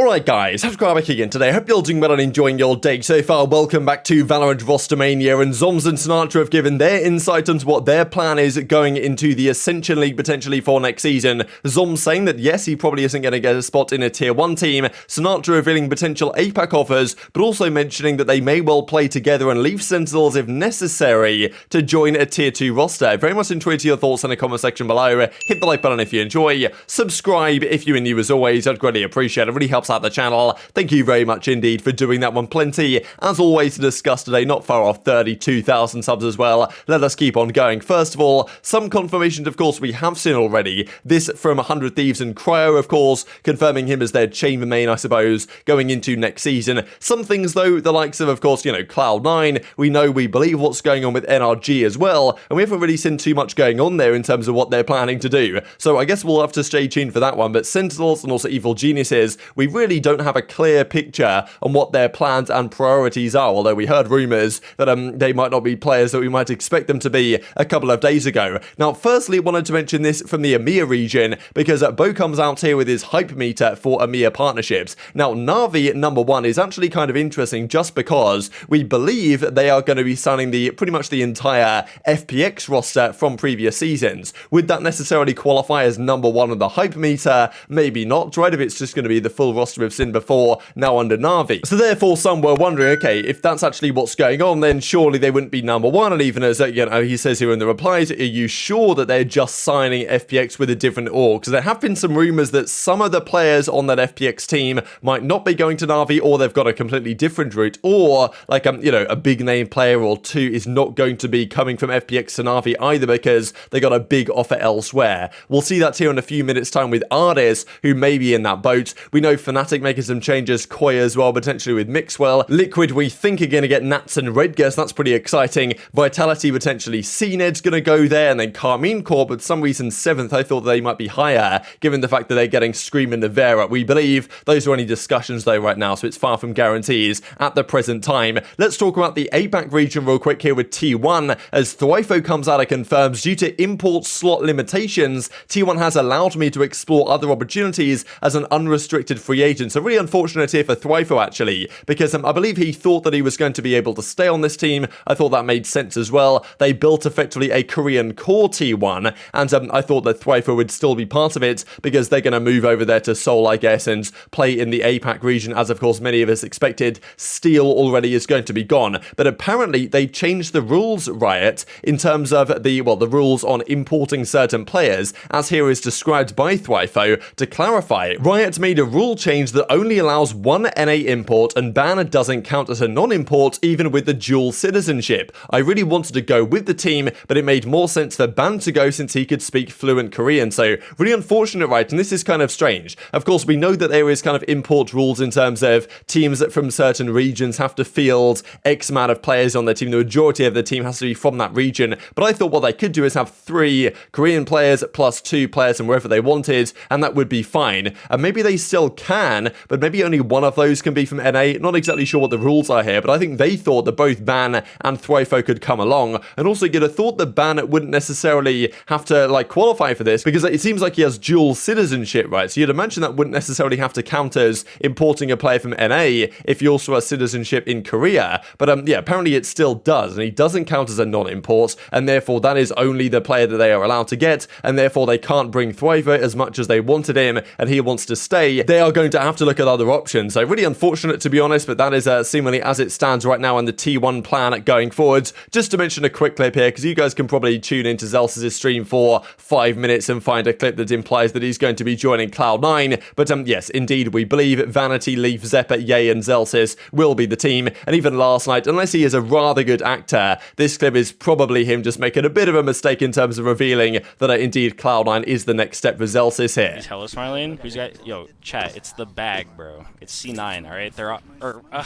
Alright guys, TacticalRab back again today. I hope you're all doing well and enjoying your day so far. Welcome back to VALORANT Rostermania, and Zombs and Sinatraa have given their insight into what their plan is going into the Ascension League potentially for next season. Zombs saying that yes, he probably isn't going to get a spot in a tier 1 team. Sinatraa revealing potential APAC offers, but also mentioning that they may well play together and leave Sentinels if necessary to join a tier 2 roster. Very much enjoyed your thoughts in the comment section below. Hit the like button if you enjoy. Subscribe if you're new as always. I'd greatly appreciate it. It really helps out the channel. Thank you very much indeed for doing that one. Plenty as always to discuss today, not far off 32,000 subs as well. Let us keep on going. First of all, some confirmations of course we have seen already. This from 100 Thieves and Cryo, of course, confirming him as their chamber main, I suppose, going into next season. Some things though, the likes of course, you know, Cloud9, we believe what's going on with NRG as well, and we haven't really seen too much going on there in terms of what they're planning to do. So I guess we'll have to stay tuned for that one. But Sentinels and also Evil Geniuses, we really don't have a clear picture on what their plans and priorities are, although we heard rumours that they might not be players that we might expect them to be a couple of days ago. Now, firstly, wanted to mention this from the EMEA region, because Bo comes out here with his hype meter for EMEA partnerships. Now, Na'Vi #1 is actually kind of interesting just because we believe they are going to be signing pretty much the entire FPX roster from previous seasons. Would that necessarily qualify as #1 on the hype meter? Maybe not, right? If it's just going to be the full roster we've seen before, now under Na'Vi. So therefore, some were wondering, okay, if that's actually what's going on, then surely they wouldn't be #1. And even as, you know, he says here in the replies, are you sure that they're just signing FPX with a different org? Because there have been some rumors that some of the players on that FPX team might not be going to Na'Vi, or they've got a completely different route, or like, you know, a big name player or two is not going to be coming from FPX to Na'Vi either because they got a big offer elsewhere. We'll see that here in a few minutes time with Ardis, who may be in that boat. We know Fnatic making some changes, Koi as well, potentially with Mixwell. Liquid, we think, are going to get Nats and Redgus. That's pretty exciting. Vitality, potentially cNed's going to go there, and then Carmine Corp, but for some reason 7th, I thought they might be higher, given the fact that they're getting Scream and Navera. We believe those are only discussions though right now, so it's far from guarantees at the present time. Let's talk about the APAC region real quick here with T1, as Thwyfo comes out and confirms, due to import slot limitations, T1 has allowed me to explore other opportunities as an unrestricted free agent. So really unfortunate here for Thwyfo actually, because I believe he thought that he was going to be able to stay on this team. I thought that made sense as well. They built effectively a Korean core T1, and I thought that Thwyfo would still be part of it because they're going to move over there to Seoul, I guess, and play in the APAC region, as of course many of us expected. Steel already is going to be gone, but apparently they changed the rules, Riot, in terms of the rules on importing certain players, as here is described by Thwyfo. To clarify, Riot made a rule change that only allows one NA import, and ban doesn't count as a non-import even with the dual citizenship. I really wanted to go with the team, but it made more sense for Ban to go since he could speak fluent Korean. So really unfortunate, right? And this is kind of strange. Of course, we know that there is kind of import rules in terms of teams that from certain regions have to field X amount of players on their team. The majority of the team has to be from that region. But I thought what they could do is have 3 Korean players plus 2 players from wherever they wanted, and that would be fine. And maybe they still can, but maybe only one of those can be from NA. Not exactly sure what the rules are here, but I think they thought that both Ban and Thwyfo could come along. And also you'd have thought that Ban wouldn't necessarily have to like qualify for this, because it seems like he has dual citizenship, right? So you'd imagine that wouldn't necessarily have to count as importing a player from NA if you also have citizenship in Korea. But yeah, apparently it still does, and he doesn't count as a non-import, and therefore that is only the player that they are allowed to get, and therefore they can't bring Thwyfo as much as they wanted him, and he wants to stay. They are going to have to look at other options. So really unfortunate, to be honest, but that is seemingly as it stands right now in the T1 plan going forwards. Just to mention a quick clip here, because you guys can probably tune into Zellsis' stream for 5 minutes and find a clip that implies that he's going to be joining Cloud9. But yes, indeed, we believe Vanity, Leaf, Zeppa, Ye, and Zellsis will be the team. And even last night, unless he is a rather good actor, this clip is probably him just making a bit of a mistake in terms of revealing that indeed Cloud9 is the next step for Zellsis here. Hello, Smiling. Who's got? Yo, chat. It's the bag, bro. It's C9. All right, they're on,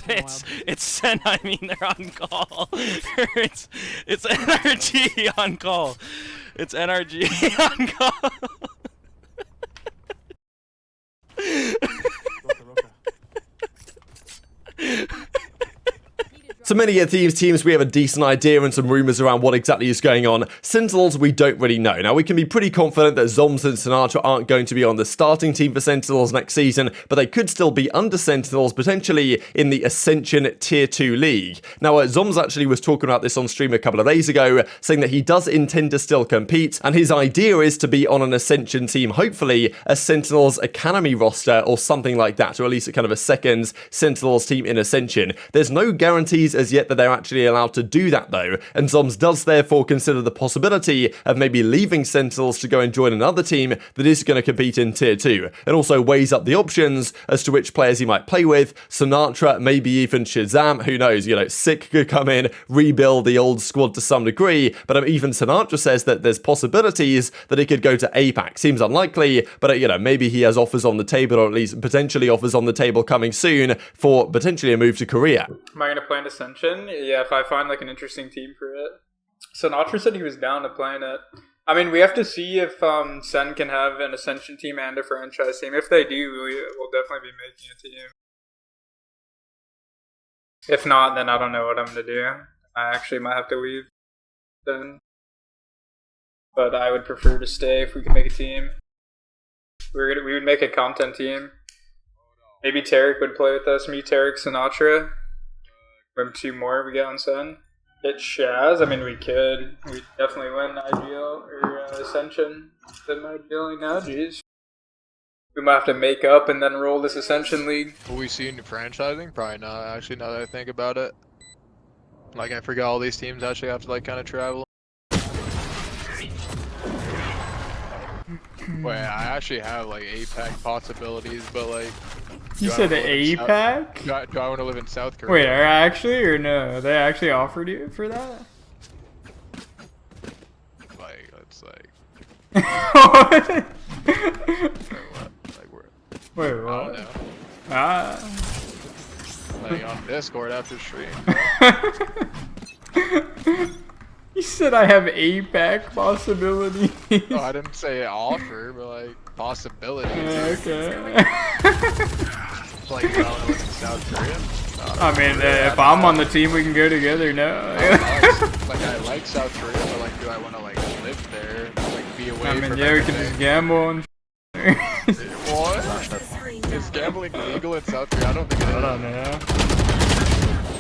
it's Sen. I mean, they're on call. it's NRG on call. It's NRG on call. So many of Thieves teams, we have a decent idea and some rumours around what exactly is going on. Sentinels, we don't really know. Now, we can be pretty confident that Zombs and Sinatraa aren't going to be on the starting team for Sentinels next season, but they could still be under Sentinels, potentially in the Ascension Tier 2 League. Now, Zombs actually was talking about this on stream a couple of days ago, saying that he does intend to still compete, and his idea is to be on an Ascension team, hopefully a Sentinels Academy roster or something like that, or at least a kind of a second Sentinels team in Ascension. There's no guarantees as yet that they're actually allowed to do that though, and Zombs does therefore consider the possibility of maybe leaving Sentinels to go and join another team that is going to compete in Tier 2, and also weighs up the options as to which players he might play with. Sinatraa, maybe even ShahZaM, who knows, you know, Sick could come in, rebuild the old squad to some degree, but even Sinatraa says that there's possibilities that he could go to APAC. Seems unlikely, but you know, maybe he has offers on the table, or at least potentially offers on the table coming soon for potentially a move to Korea. Am I going to play an Ascension? Yeah, if I find like an interesting team for it. Sinatraa said he was down to playing it. I mean, we have to see if Sen can have an Ascension team and a franchise team. If they do, we'll definitely be making a team. If not, then I don't know what I'm going to do. I actually might have to leave then. But I would prefer to stay if we could make a team. We would make a content team. Maybe Tarek would play with us. Me, Tarek, Sinatraa. Maybe 2 more we get on Sen. Get Shaz. I mean, we could. We definitely win IGL or Ascension. Then IGL now, jeez. We might have to make up and then roll this Ascension League. Will we see any franchising? Probably not, actually, now that I think about it. Like, I forgot all these teams actually have to, like, kind of travel. Wait, I actually have, like, APAC possibilities, but, like... You said APAC? Do I want to live in South Korea? Wait, are actually or no? They actually offered you for that? Like, it's like... What? Like, where? Wait, I what? don't know. Ah. Like, on Discord after stream. You said I have APAC possibilities. Oh, I didn't say offer, but, like, possibilities. Okay. Like, I don't know what's in South Korea. I mean, if I'm on the team, we can go together now. Like, I like South Korea, but, like, do I want to, like, live there? Like, be away I mean, from yeah, we can everything? just gamble and What? Is gambling legal in South Korea? I don't think it is. I don't know.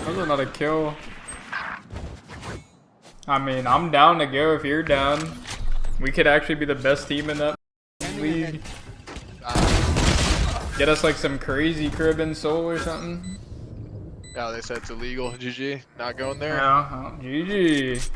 Those are not a kill. I mean, I'm down to go if you're down. We could actually be the best team in that league. Get us like some crazy crib and soul or something. Yeah, they said it's illegal. GG. Not going there. Yeah, GG.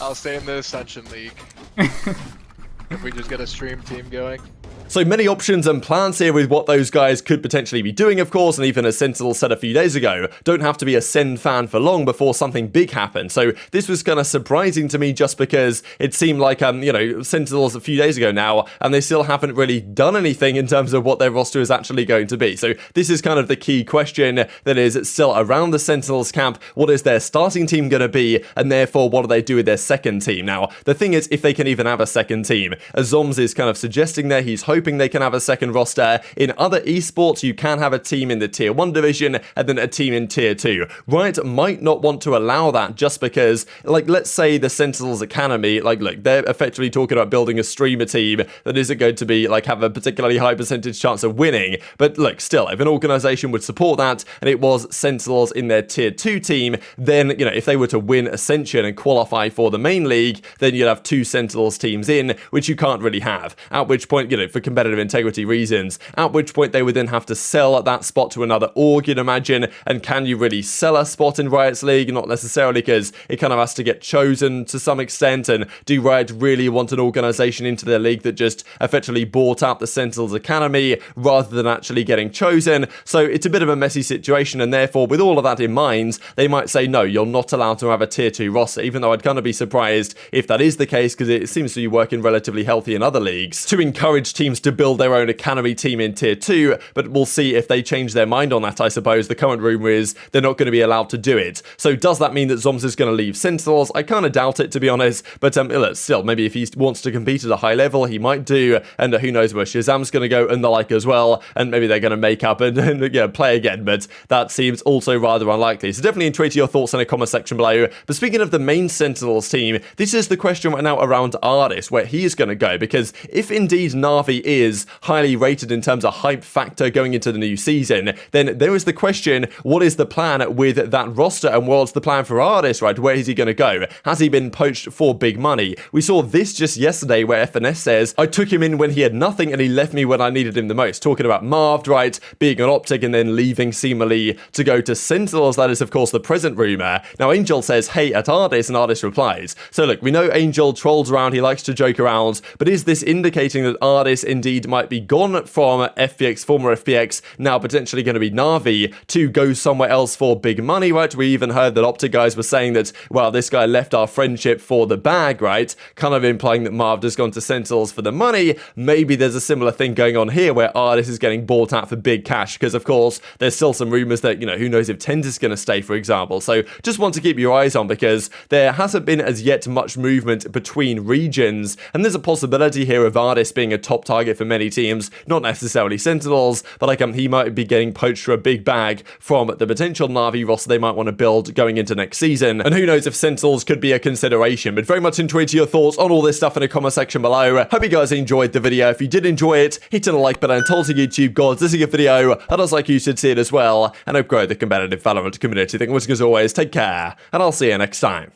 I'll stay in the Ascension League. If we just get a stream team going. So many options and plans here with what those guys could potentially be doing, of course, and even as Sentinel said a few days ago, don't have to be a Sen fan for long before something big happens. So this was kind of surprising to me just because it seemed like, you know, Sentinels a few days ago now, and they still haven't really done anything in terms of what their roster is actually going to be. So this is kind of the key question that is still around the Sentinels camp. What is their starting team going to be? And therefore, what do they do with their second team? Now, the thing is, if they can even have a second team, as Zombs is kind of suggesting there, he's hoping they can have a second roster. In other esports, you can have a team in the Tier 1 division and then a team in Tier 2. Riot might not want to allow that just because, like, let's say the Sentinels Academy, like, look, they're effectively talking about building a streamer team that isn't going to be, like, have a particularly high percentage chance of winning. But, look, still, if an organization would support that and it was Sentinels in their Tier 2 team, then, you know, if they were to win Ascension and qualify for the main league, then you'd have 2 Sentinels teams in, which you can't really have. At which point, you know, for competitive integrity reasons, at which point they would then have to sell that spot to another org, you'd imagine. And can you really sell a spot in Riot's league? Not necessarily, because it kind of has to get chosen to some extent. And do Riot really want an organization into their league that just effectively bought out the Sentinels Academy rather than actually getting chosen? So it's a bit of a messy situation, and therefore, with all of that in mind, they might say, no, you're not allowed to have a Tier 2 roster, even though I'd kind of be surprised if that is the case, because it seems to be working relatively healthy in other leagues. To encourage teams teams to build their own academy team in tier 2, but we'll see if they change their mind on that, I suppose. The current rumor is they're not going to be allowed to do it. So does that mean that Zombs is going to leave Sentinels? I kind of doubt it, to be honest, but look, still, maybe if he wants to compete at a high level, he might do, and who knows where ShahZaM's going to go and the like as well, and maybe they're going to make up and play again, but that seems also rather unlikely. So definitely tweet your thoughts in the comment section below. But speaking of the main Sentinels team, this is the question right now around Artist, where he is going to go, because if indeed Na'Vi is highly rated in terms of hype factor going into the new season, then there is the question, what is the plan with that roster, and what's the plan for Artist, right? Where is he going to go? Has he been poached for big money? We saw this just yesterday where FNS says, I took him in when he had nothing and he left me when I needed him the most. Talking about Marved, right? Being on OpTic and then leaving seemingly to go to Sentinels. That is, of course, the present rumor. Now, Angel says, hey, at Artist, and Artist replies. So look, we know Angel trolls around, he likes to joke around, but is this indicating that Artist indeed might be gone from FPX, former FPX, now potentially going to be Na'Vi, to go somewhere else for big money, right? We even heard that OpTic guys were saying that, well, this guy left our friendship for the bag, right? Kind of implying that Marved has gone to Sentinels for the money. Maybe there's a similar thing going on here where Artist is getting bought out for big cash, because of course there's still some rumors that, who knows if TenZ is going to stay, for example. So just want to keep your eyes on, because there hasn't been as yet much movement between regions, and there's a possibility here of Artist being a top target for many teams, not necessarily Sentinels, but he might be getting poached for a big bag from the potential Na'Vi roster they might want to build going into next season. And who knows if Sentinels could be a consideration. But very much into your thoughts on all this stuff in the comment section below. Hope you guys enjoyed the video. If you did enjoy it, hit on the like button and tell us to YouTube gods this is a good video, and I was like you should see it as well, and hope grow the competitive Valorant community. Thank you as always, take care, and I'll see you next time.